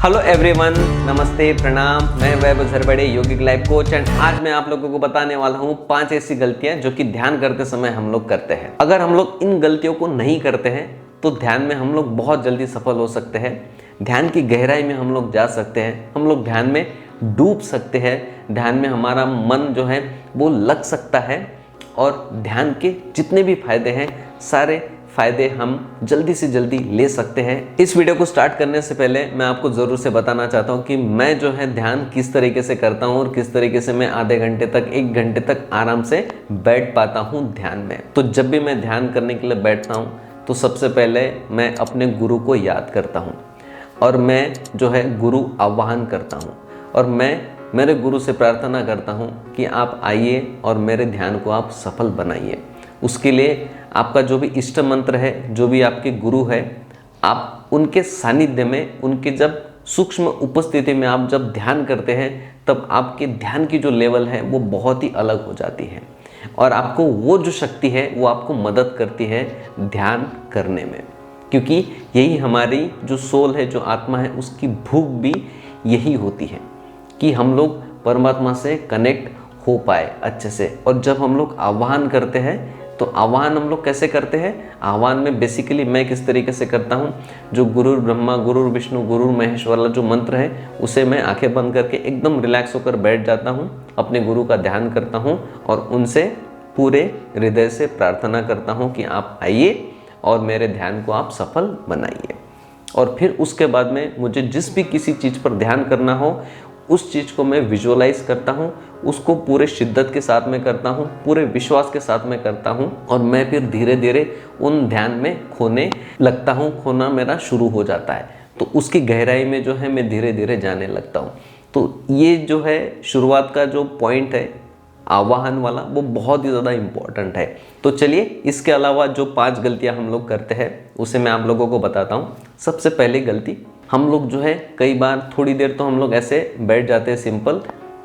Hello everyone, नमस्ते, प्रणाम। मैं वैभव झरबड़े, योगिक लाइफ कोच, एंड आज मैं आप लोगों को बताने वाला हूँ 5 ऐसी गलतियाँ जो कि ध्यान करते समय हम लोग करते हैं। अगर हम लोग इन गलतियों को नहीं करते हैं तो ध्यान में हम लोग बहुत जल्दी सफल हो सकते हैं, ध्यान की गहराई में हम लोग जा सकते हैं, हम लोग ध्यान में डूब सकते हैं, ध्यान में हमारा मन जो है वो लग सकता है और ध्यान के जितने भी फायदे हैं सारे फायदे हम जल्दी से जल्दी ले सकते हैं। इस वीडियो को स्टार्ट करने से पहले मैं आपको ज़रूर से बताना चाहता हूँ कि मैं जो है ध्यान किस तरीके से करता हूँ और किस तरीके से मैं आधे घंटे तक 1 घंटे तक आराम से बैठ पाता हूँ ध्यान में। तो जब भी मैं ध्यान करने के लिए बैठता हूँ तो सबसे पहले मैं अपने गुरु को याद करता हूँ और मैं जो है गुरु आवाहन करता हूँ और मैं मेरे गुरु से प्रार्थना करता हूँ कि आप आइए और मेरे ध्यान को आप सफल बनाइए। उसके लिए आपका जो भी इष्ट मंत्र है, जो भी आपके गुरु है, आप उनके सानिध्य में, उनके जब सूक्ष्म उपस्थिति में आप जब ध्यान करते हैं तब आपके ध्यान की जो लेवल है वो बहुत ही अलग हो जाती है और आपको वो जो शक्ति है वो आपको मदद करती है ध्यान करने में, क्योंकि यही हमारी जो सोल है, जो आत्मा है, उसकी भूख भी यही होती है कि हम लोग परमात्मा से कनेक्ट हो पाए अच्छे से। और जब हम लोग आह्वान करते हैं तो आह्वान हम लोग कैसे करते हैं? आह्वान में बेसिकली मैं किस तरीके से करता हूँ, जो गुरु ब्रह्मा, गुरु विष्णु, गुरु महेश वाला जो मंत्र है उसे मैं आंखें बंद करके एकदम रिलैक्स होकर बैठ जाता हूँ, अपने गुरु का ध्यान करता हूँ और उनसे पूरे हृदय से प्रार्थना करता हूँ कि आप आइए और मेरे ध्यान को आप सफल बनाइए। और फिर उसके बाद में मुझे जिस भी किसी चीज़ पर ध्यान करना हो उस चीज़ को मैं विजुअलाइज करता हूँ, उसको पूरे शिद्दत के साथ में करता हूँ, पूरे विश्वास के साथ में करता हूँ और मैं फिर धीरे धीरे उन ध्यान में खोने लगता हूँ, खोना मेरा शुरू हो जाता है। तो उसकी गहराई में जो है मैं धीरे धीरे जाने लगता हूँ। तो ये जो है शुरुआत का जो पॉइंट है आवाहन वाला, वो बहुत ही ज़्यादा इम्पोर्टेंट है। तो चलिए इसके अलावा जो 5 गलतियाँ हम लोग करते हैं उसे मैं आप लोगों को बताता हूँ। सबसे पहली गलती, हम लोग जो है कई बार थोड़ी देर तो हम लोग ऐसे बैठ जाते हैं सिंपल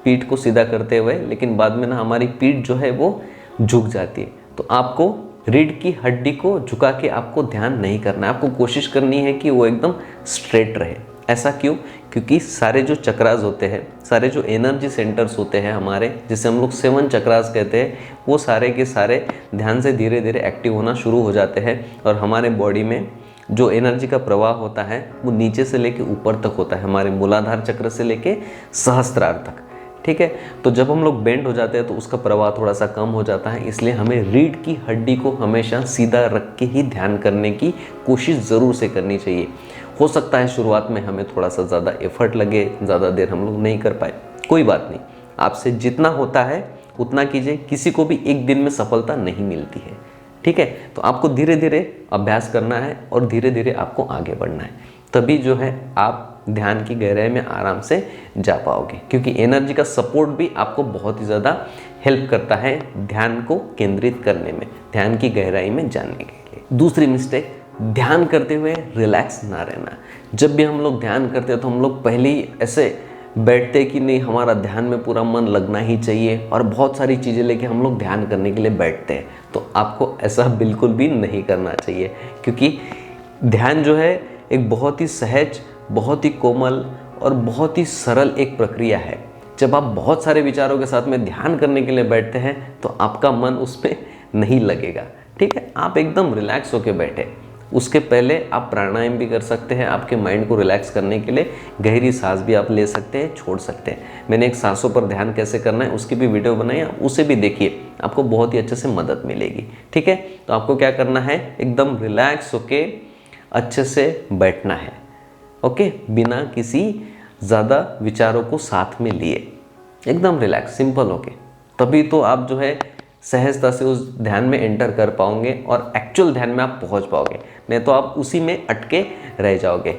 पीठ को सीधा करते हुए, लेकिन बाद में ना हमारी पीठ जो है वो झुक जाती है। तो आपको रीढ़ की हड्डी को झुका के आपको ध्यान नहीं करना है, आपको कोशिश करनी है कि वो एकदम स्ट्रेट रहे। ऐसा क्यों? क्योंकि सारे जो चक्रास होते हैं, सारे जो एनर्जी सेंटर्स होते हैं हमारे, जिसे हम लोग 7 चक्रास कहते हैं, वो सारे के सारे ध्यान से धीरे धीरे एक्टिव होना शुरू हो जाते हैं और हमारे बॉडी में जो एनर्जी का प्रवाह होता है वो नीचे से लेके ऊपर तक होता है, हमारे मूलाधार चक्र से लेके सहस्त्रार तक। ठीक है, तो जब हम लोग बेंड हो जाते हैं तो उसका प्रवाह थोड़ा सा कम हो जाता है, इसलिए हमें रीढ़ की हड्डी को हमेशा सीधा रख के ही ध्यान करने की कोशिश ज़रूर से करनी चाहिए। हो सकता है शुरुआत में हमें थोड़ा सा ज़्यादा एफर्ट लगे, ज़्यादा देर हम लोग नहीं कर पाए, कोई बात नहीं, आपसे जितना होता है उतना कीजिए। किसी को भी एक दिन में सफलता नहीं मिलती है, ठीक है। तो आपको धीरे धीरे अभ्यास करना है और धीरे धीरे आपको आगे बढ़ना है, तभी जो है आप ध्यान की गहराई में आराम से जा पाओगे, क्योंकि एनर्जी का सपोर्ट भी आपको बहुत ही ज़्यादा हेल्प करता है ध्यान को केंद्रित करने में, ध्यान की गहराई में जाने के लिए। दूसरी मिस्टेक, ध्यान करते हुए रिलैक्स ना रहना। जब भी हम लोग ध्यान करते हैं तो हम लोग पहले ही ऐसे बैठते कि नहीं, हमारा ध्यान में पूरा मन लगना ही चाहिए और बहुत सारी चीज़ें लेके हम लोग ध्यान करने के लिए बैठते हैं। तो आपको ऐसा बिल्कुल भी नहीं करना चाहिए, क्योंकि ध्यान जो है एक बहुत ही सहज, बहुत ही कोमल और बहुत ही सरल एक प्रक्रिया है। जब आप बहुत सारे विचारों के साथ में ध्यान करने के लिए बैठते हैं तो आपका मन उसमें नहीं लगेगा, ठीक है। आप एकदम रिलैक्स होकर बैठे। उसके पहले आप प्राणायाम भी कर सकते हैं, आपके माइंड को रिलैक्स करने के लिए गहरी सांस भी आप ले सकते हैं, छोड़ सकते हैं। मैंने एक सांसों पर ध्यान कैसे करना है उसकी भी वीडियो बनाई है, उसे भी देखिए, आपको बहुत ही अच्छे से मदद मिलेगी, ठीक है। तो आपको क्या करना है, एकदम रिलैक्स होके अच्छे से बैठना है, ओके, बिना किसी ज़्यादा विचारों को साथ में लिए, एकदम रिलैक्स सिंपल होके। तभी तो आप जो है सहजता से उस ध्यान में एंटर कर पाओगे और एक्चुअल ध्यान में आप पहुंच पाओगे, नहीं तो आप उसी में अटके रह जाओगे।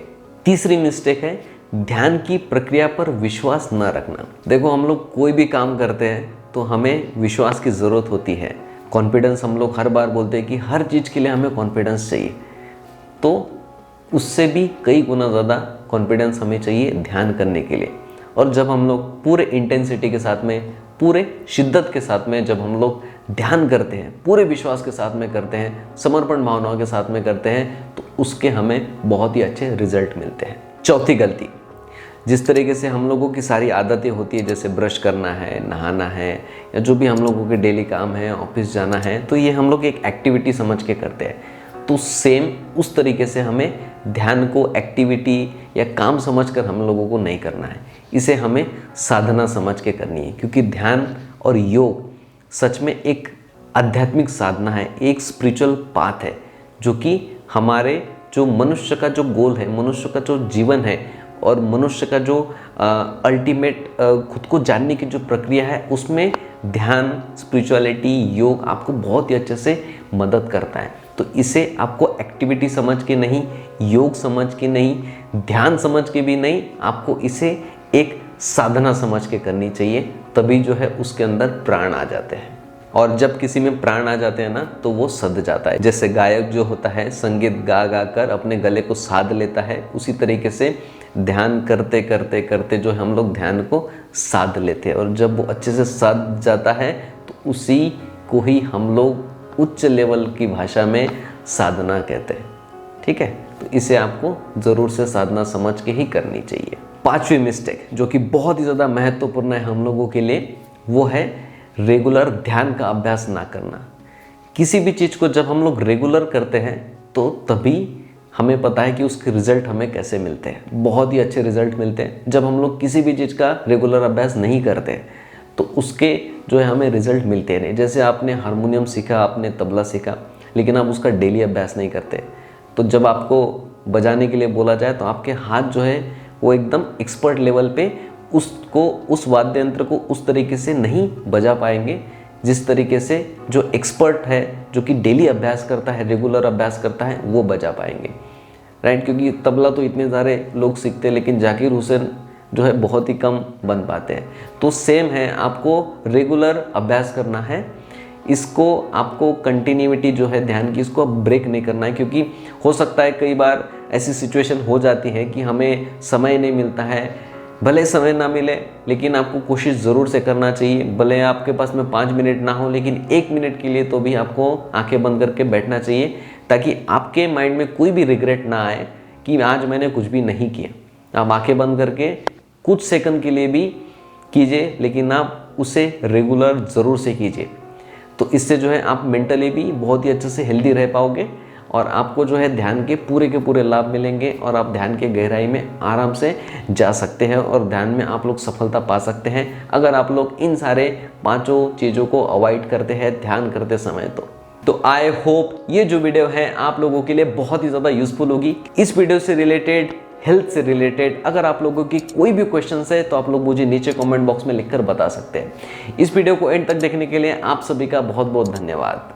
तीसरी मिस्टेक है ध्यान की प्रक्रिया पर विश्वास न रखना। देखो, हम लोग कोई भी काम करते हैं तो हमें विश्वास की ज़रूरत होती है, कॉन्फिडेंस। हम लोग हर बार बोलते हैं कि हर चीज़ के लिए हमें कॉन्फिडेंस चाहिए, तो उससे भी कई गुना ज़्यादा कॉन्फिडेंस हमें चाहिए ध्यान करने के लिए। और जब हम लोग पूरे इंटेंसिटी के साथ में, पूरे शिद्दत के साथ में जब हम लोग ध्यान करते हैं, पूरे विश्वास के साथ में करते हैं, समर्पण भावनाओं के साथ में करते हैं, तो उसके हमें बहुत ही अच्छे रिजल्ट मिलते हैं। चौथी गलती, जिस तरीके से हम लोगों की सारी आदतें होती है, जैसे ब्रश करना है, नहाना है, या जो भी हम लोगों के डेली काम है, ऑफिस जाना है, तो ये हम लोग एक एक्टिविटी समझ के करते हैं। तो सेम उस तरीके से हमें ध्यान को एक्टिविटी या काम समझकर हम लोगों को नहीं करना है, इसे हमें साधना समझ के करनी है। क्योंकि ध्यान और योग सच में एक आध्यात्मिक साधना है, एक स्पिरिचुअल पाथ है, जो कि हमारे जो मनुष्य का जो गोल है, मनुष्य का जो जीवन है और मनुष्य का जो अल्टीमेट खुद को जानने की जो प्रक्रिया है, उसमें ध्यान, स्पिरिचुअलिटी, योग आपको बहुत ही अच्छे से मदद करता है। तो इसे आपको एक्टिविटी समझ के नहीं, योग समझ के नहीं, ध्यान समझ के भी नहीं, आपको इसे एक साधना समझ के करनी चाहिए। तभी जो है उसके अंदर प्राण आ जाते हैं, और जब किसी में प्राण आ जाते हैं ना, तो वो सध जाता है। जैसे गायक जो होता है संगीत गा गा कर अपने गले को साध लेता है, उसी तरीके से ध्यान करते करते करते जो हम लोग ध्यान को साध लेते हैं। और जब वो अच्छे से साध जाता है तो उसी को ही हम लोग उच्च लेवल की भाषा में साधना कहते हैं। ठीक है, तो इसे आपको ज़रूर से साधना समझ के ही करनी चाहिए। पांचवी मिस्टेक जो कि बहुत ही ज़्यादा महत्वपूर्ण है हम लोगों के लिए, वो है रेगुलर ध्यान का अभ्यास ना करना। किसी भी चीज़ को जब हम लोग रेगुलर करते हैं तो तभी हमें पता है कि उसके रिजल्ट हमें कैसे मिलते हैं। बहुत ही अच्छे रिजल्ट मिलते हैं। जब हम लोग किसी भी चीज़ का रेगुलर अभ्यास नहीं करते तो उसके जो है हमें रिजल्ट मिलते नहीं। जैसे आपने हारमोनियम सीखा, आपने तबला सीखा, लेकिन आप उसका डेली अभ्यास नहीं करते, तो जब आपको बजाने के लिए बोला जाए तो आपके हाथ जो है वो एकदम एक्सपर्ट लेवल पे उसको, उस वाद्य यंत्र को उस तरीके से नहीं बजा पाएंगे जिस तरीके से जो एक्सपर्ट है, जो कि डेली अभ्यास करता है, रेगुलर अभ्यास करता है, वो बजा पाएंगे। राइट, क्योंकि तबला तो इतने सारे लोग सीखते हैं, लेकिन जाकिर हुसैन जो है बहुत ही कम बन पाते हैं। तो सेम है, आपको रेगुलर अभ्यास करना है, इसको आपको कंटिन्यूटी जो है ध्यान की, इसको ब्रेक नहीं करना है। क्योंकि हो सकता है कई बार ऐसी सिचुएशन हो जाती है कि हमें समय नहीं मिलता है। भले समय ना मिले, लेकिन आपको कोशिश ज़रूर से करना चाहिए। भले आपके पास में 5 मिनट ना हो, लेकिन 1 मिनट के लिए तो भी आपको आंखें बंद करके बैठना चाहिए, ताकि आपके माइंड में कोई भी रिग्रेट ना आए कि आज मैंने कुछ भी नहीं किया। आप आंखें बंद करके कुछ सेकंड के लिए भी कीजिए, लेकिन आप उसे रेगुलर ज़रूर से कीजिए। तो इससे जो है आप मेंटली भी बहुत ही अच्छे से हेल्दी रह पाओगे, और आपको जो है ध्यान के पूरे लाभ मिलेंगे, और आप ध्यान के गहराई में आराम से जा सकते हैं, और ध्यान में आप लोग सफलता पा सकते हैं अगर आप लोग इन सारे 5 चीज़ों को अवॉइड करते हैं ध्यान करते समय। तो आई होप ये जो वीडियो है आप लोगों के लिए बहुत ही ज़्यादा यूजफुल होगी। इस वीडियो से रिलेटेड, हेल्थ से रिलेटेड अगर आप लोगों की कोई भी क्वेश्चन है तो आप लोग मुझे नीचे कमेंट बॉक्स में लिखकर बता सकते हैं। इस वीडियो को एंड तक देखने के लिए आप सभी का बहुत बहुत धन्यवाद।